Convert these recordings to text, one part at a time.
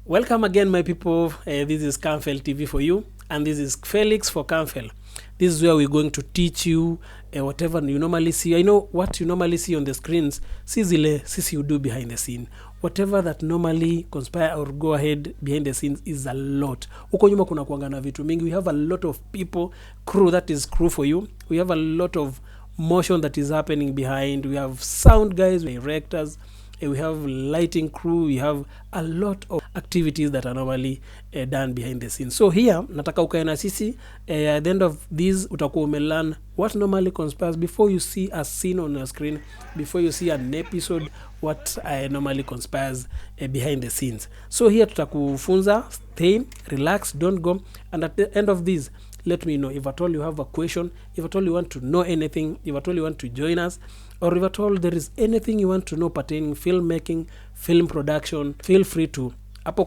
Welcome again, my people. This is Kamfel TV for you, and this is Felix for Kamfel. This is where we're going to teach you whatever you normally see. I know what you normally see on the screens. Si zile sisi you do behind the scene. Whatever that normally conspire or go ahead behind the scenes is a lot. Huko nyuma kuna kuanga na vitu mingi. We have a lot of people, crew that is crew for you. We have a lot of motion that is happening behind. We have sound guys, directors. We have lighting crew, we have a lot of activities that are normally done behind the scenes. So here nataka ukae na sisi at the end of this utakuwa umelearn what normally conspires before you see a scene on your screen, before you see an episode, what normally conspires behind the scenes. So here tutakufunza, stay, relax, don't go, and at the end of this let me know if at all you have a question, if at all you want to know anything, if at all you want to join us, or if at all there is anything you want to know pertaining filmmaking, film production. Feel free to hapo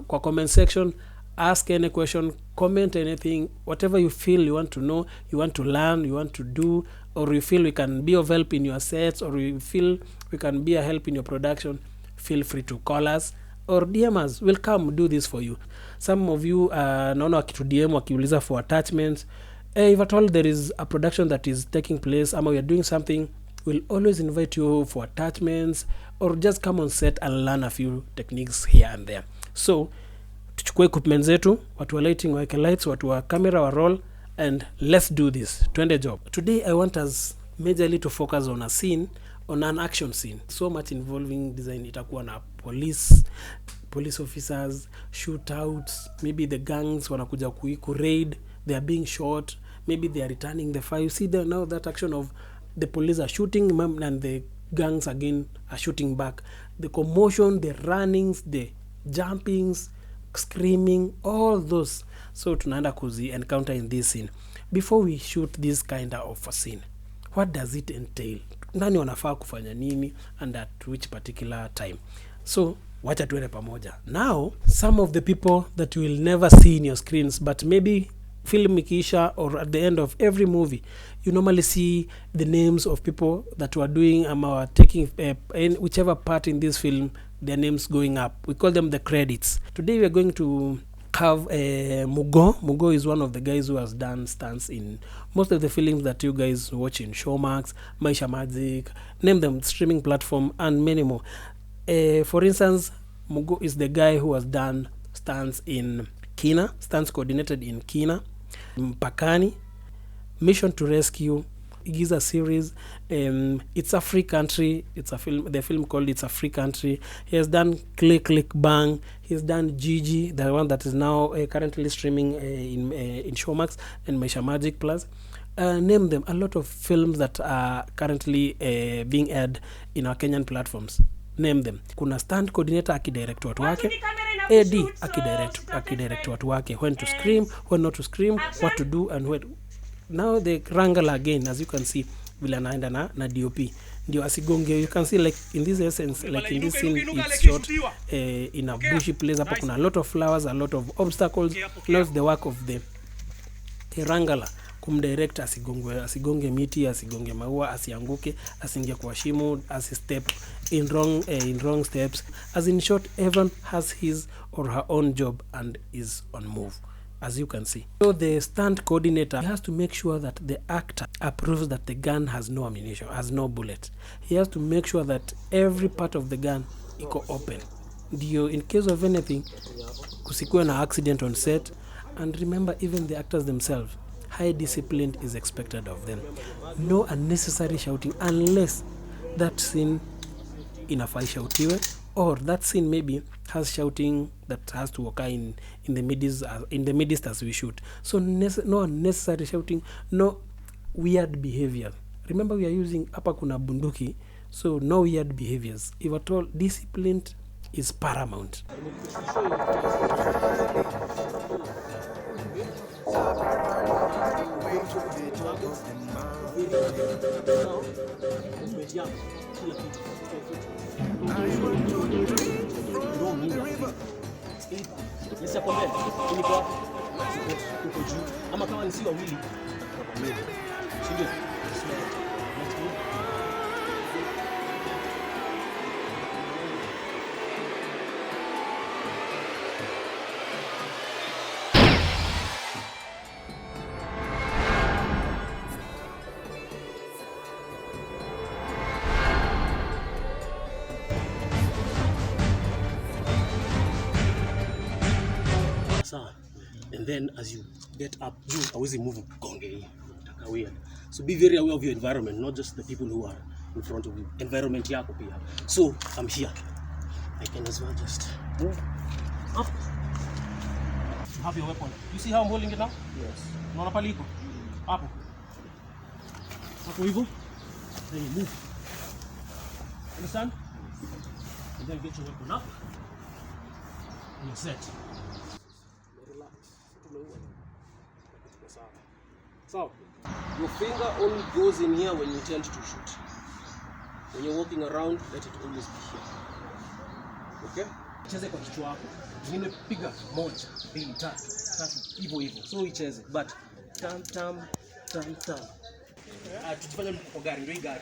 kwa comment section, ask any question, comment anything, whatever you feel you want to know, you want to learn, you want to do, or you feel we can be of help in your sets, or you feel we can be a help in your production. Feel free to call us or DM us. We'll come do this for you. Some of you naona wakitu DM wakiuliza for attachments. If at all there is a production that is taking place, ama we are doing something, we'll always invite you for attachments, or just come on set and learn a few techniques here and there. So tuchukue equipment zetu, watu wa lighting waweke lights, watu wa camera wa roll, and let's do this. Twende job. Today I want us majorly to focus on a scene, on an action scene. So much involving design. Itakuwa na police officers, shootouts, maybe the gangs wanakuja ku raid, they are being shot, maybe they are returning the fire. You see there now that action of the police are shooting and the gangs again are shooting back. The commotion, the runnings, the jumpings, screaming, all those. So tunaenda kuzi encounter in this scene. Before we shoot this kind of a scene, what does it entail? Nani wanafaa kufanya nini and at which particular time? So wacha tuende pamoja. Now, some of the people that you will never see in your screens, but maybe film ikiisha or at the end of every movie, you normally see the names of people that were doing or taking in whichever part in this film, their names going up. We call them the credits. Today we are going to have Mugo. Mugo is one of the guys who has done stunts in most of the films that you guys watch in Showmax, Maisha Magic, name them, streaming platform, and many more. For instance, Mugo is the guy who has done stunts in Kina, stunts coordinated in Kina, Mpakani, Mission to Rescue, Giza series, It's a Free Country. It's a film, the film called It's a Free Country. He has done Click Click Bang. He's done Gigi, the one that is now currently streaming in Showmax and Maisha Magic Plus. Name them, a lot of films that are currently being aired in our Kenyan platforms. Name them. Kuna stunt coordinator akidirect watu wake, AD akidirect watu wake, when to scream, when not to scream, what to do, and when. Now they wrangle again, as you can see, vile anaenda na DOP ndio asigonge. You can see like in this essence, like in this scene, it's shot in a bushy place. Hapo kuna a lot of flowers, a lot of obstacles. Lots the work of the wrangler kumdirect asigonge miti, asigonge maua, asianguke, asingie kwa shimo, asistep in wrong steps. As in short, everyone has his or her own job and is on move, as you can see. So the stunt coordinator has to make sure that the actor approves that the gun has no ammunition, has no bullet. He has to make sure that every part of the gun iko open. Ndio in case of anything, kusikuwe na accident on set. And remember, even the actors themselves, high discipline is expected of them. No unnecessary shouting unless that scene inafai shautiwe, or that scene maybe has shouting that has to occur in the midst as we shoot. So no unnecessary shouting, no weird behavior. Remember, we are using hapa kuna bunduki, so no weird behaviors. If at all, discipline is paramount. and then as you get up, you always move weird. So be very aware of your environment, not just the people who are in front of you. Environment yako pia. So I'm here. I can as well just move up. You have your weapon. You see how I'm holding it now? Yes. Unaona pale iko? Hapo. Hapo hivyo. Then you move. Understand? And then get your weapon up. And you're set. Relax. So, your finger only goes in here when you intend to shoot. When you're walking around, let it always be here. Okay? Cheze kwa kichwa wako. Nimepiga moja, mbili, tatu, hivyo hivyo. So icheze, but tam. Tujifanya kwa gari, ndio gari.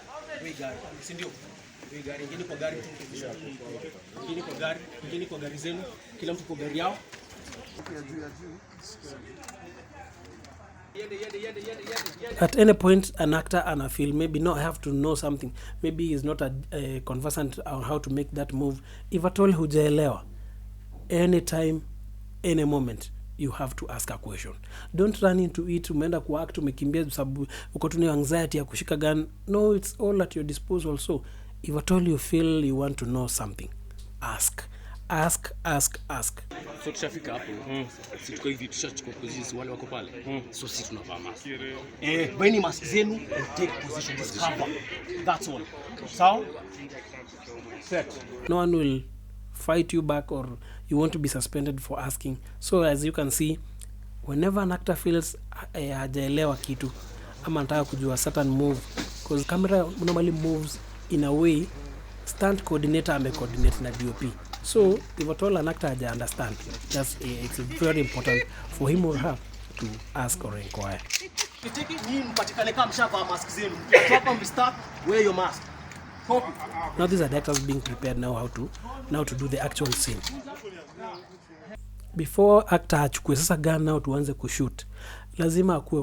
Si ndio? Ndio gari, ingine kwa gari tu. Ingine kwa gari zenu, kila mtu kwa gari yao. At any point, an actor and a film, maybe no, I have to know something. Maybe he's not a conversant on how to make that move. If at all hujaelewa, anytime, any moment, you have to ask a question. Don't run into it, umeenda kuact, umekimbia sababu uko tu na anxiety ya kushika gun. No, it's all at your disposal. So, if at all you feel you want to know something, ask. So tushafika hapo. Si tuko hivi tushachukua position wale wako pale. So sisi tunavaa mask. Bweni mask zenu and take position, just cover. That's all. So set. No one will fight you back or you want to be suspended for asking. So as you can see, whenever an actor feels hajaelewa kitu ama anataka kujua certain move, because camera normally moves in a way stunt coordinator ame-coordinate na DOP. So if at all an actor haja understand, it's very important for him or her to ask or inquire. Wear your mask. Now these are the actors being prepared now how to do the actual scene. Before actor achukue sasa gun now tuanze kushoot, lazima akuwe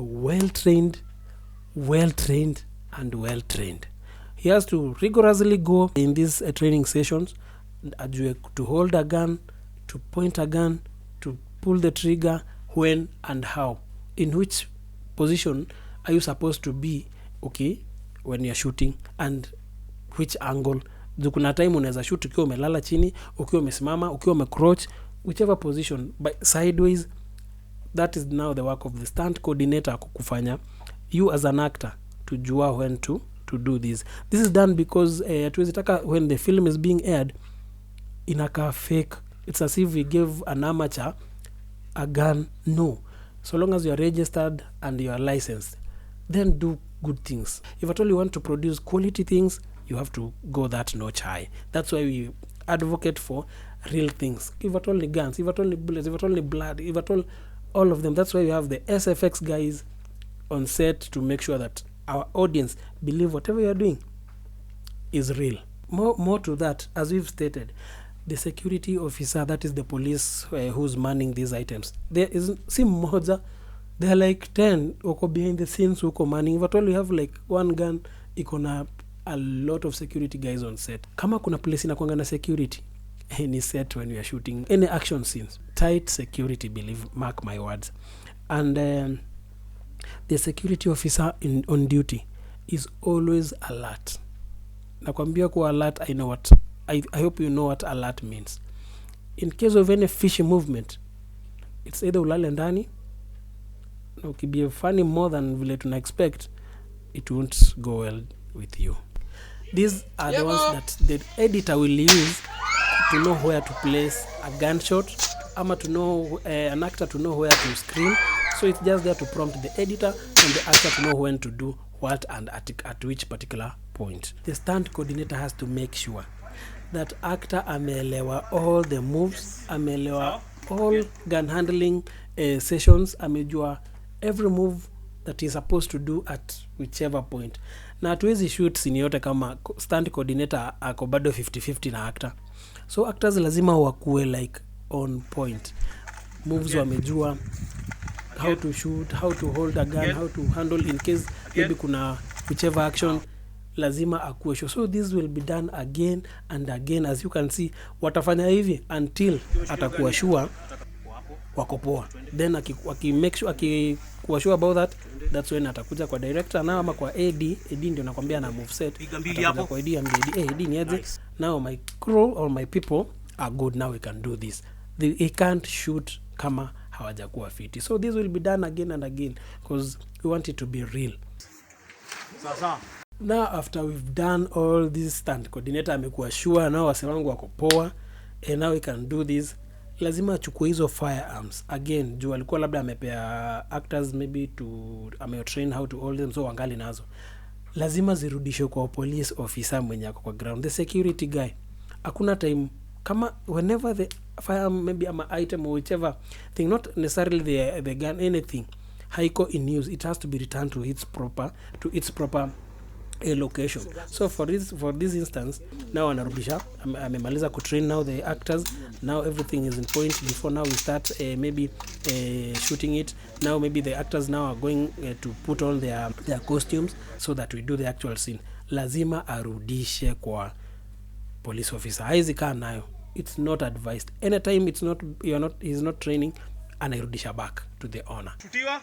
well trained. He has to rigorously go in these training sessions, ajue to hold a gun, to point a gun, to pull the trigger, when and how, in which position are you supposed to be, okay, when you're shooting, and which angle. Kuna time unaweza shoot ukiwa umelala chini, ukiwa umesimama, ukiwa umecrouch, whichever position, by sideways. That is now the work of the stunt coordinator kukufanya you as an actor to jua when to do this. This is done because when the film is being aired, inakaa fake. It's as if we gave an amateur a gun. No. So long as you are registered and you are licensed, then do good things. If at all you want to produce quality things, you have to go that notch high. That's why we advocate for real things. If at all the guns, if at all the bullets, if at all the blood, if at all of them. That's why we have the SFX guys on set to make sure that our audience believe whatever you are doing is real. More to that, as we've stated, the security officer, that is the police who's manning these items, there is si moja, there are like 10 wako behind the scenes wako manning. If at all you have like one gun, ikona a lot of security guys on set. Kama kuna place inakuanga na security, any set when we are shooting any action scenes, tight security, mark my words. And the security officer on duty is always alert. Nakwambia kuwa alert, I hope you know what alert means. In case of any fishy movement, it's either ulale ndani, na ukibia funny more than vile tuna expect, it won't go well with you. These are the ones that the editor will use to know where to place a gunshot, ama to know an actor to know where to screen. So it's just there to prompt the editor and the actor to know when to do what and at which particular point. The stunt coordinator has to make sure that actor ameelewa all the moves, ameelewa all gun handling sessions, amejua every move that he's supposed to do at whichever point. Na hatuwezi shoot scene yote kama stunt coordinator ako bado 50-50 na actor. So actors lazima wakuwe like on point. Moves wamejua, how to shoot, how to hold a gun, how to handle in case maybe kuna whichever action, lazima akuwe sure. So this will be done again and again. As you can see, watafanya hivi until atakuwa sure wako poa, then make sure akikuwa sure about that, that's when atakuja kwa director na ama kwa AD ndio nakwambia na move set atakuja kwa AD ambie AD ni aje, now my crew or my people are good, now we can do this. He can't shoot kama hawajakuwa fiti, so this will be done again and again because we want it to be real. Sasa now after we've done all this, stunt coordinator amekuwa sure now wase wangu wako poa, and now we can do this. Lazima achukue hizo firearms again, juu alikuwa labda amepea actors maybe to train how to hold them, so wangali nazo lazima zirudishwe kwa police officer mwenye ako kwa ground, the security guy. Hakuna time kama whenever the firearm maybe ama item or whichever thing, not necessarily the gun, anything haiko in use, it has to be returned to its proper location. So for this instance now anarudisha, amemaliza kutrain now the actors, now everything is in point. Before now we start maybe shooting it, now maybe the actors now are going to put on their costumes so that we do the actual scene. Lazima arudishe kwa police officer, haizi kaa nayo, it's not advised anytime, he's not training, anairudisha back to the owner. Shutiwa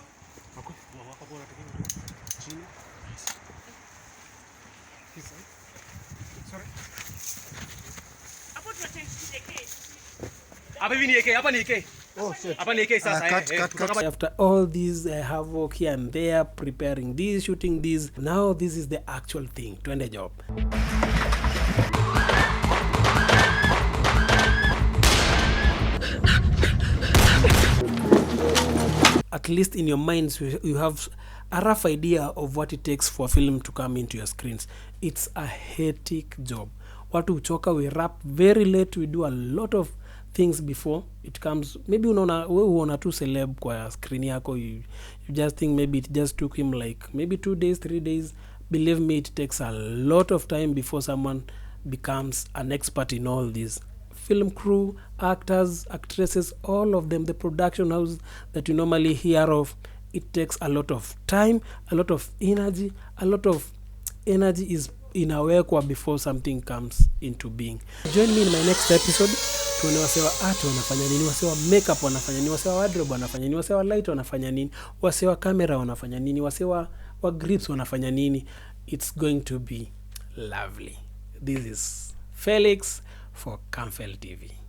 after all this havoc here and there, preparing this, shooting this, now this is the actual thing, twende job. At least in your minds you have a rough idea of what it takes for a film to come into your screens. It's a hectic job. Watu uchoka, we wrap very late, we do a lot of things before it comes. Maybe unaona tu celeb kwa screen yako, you just think maybe it just took him like maybe 2 days, 3 days. Believe me, it takes a lot of time before someone becomes an expert in all this. Film crew, actors, actresses, all of them, the production house that you normally hear of, it takes a lot of time, a lot of energy. A lot of energy is inawekwa before something comes into being. Join me in my next episode. Tuone wasewa art wanafanya nini, wasewa makeup wanafanya nini, wasewa wardrobe wanafanya nini, wasewa light wanafanya nini, wasewa camera wanafanya nini, wasewa grips wanafanya nini. It's going to be lovely. This is Felix for Kamfel TV.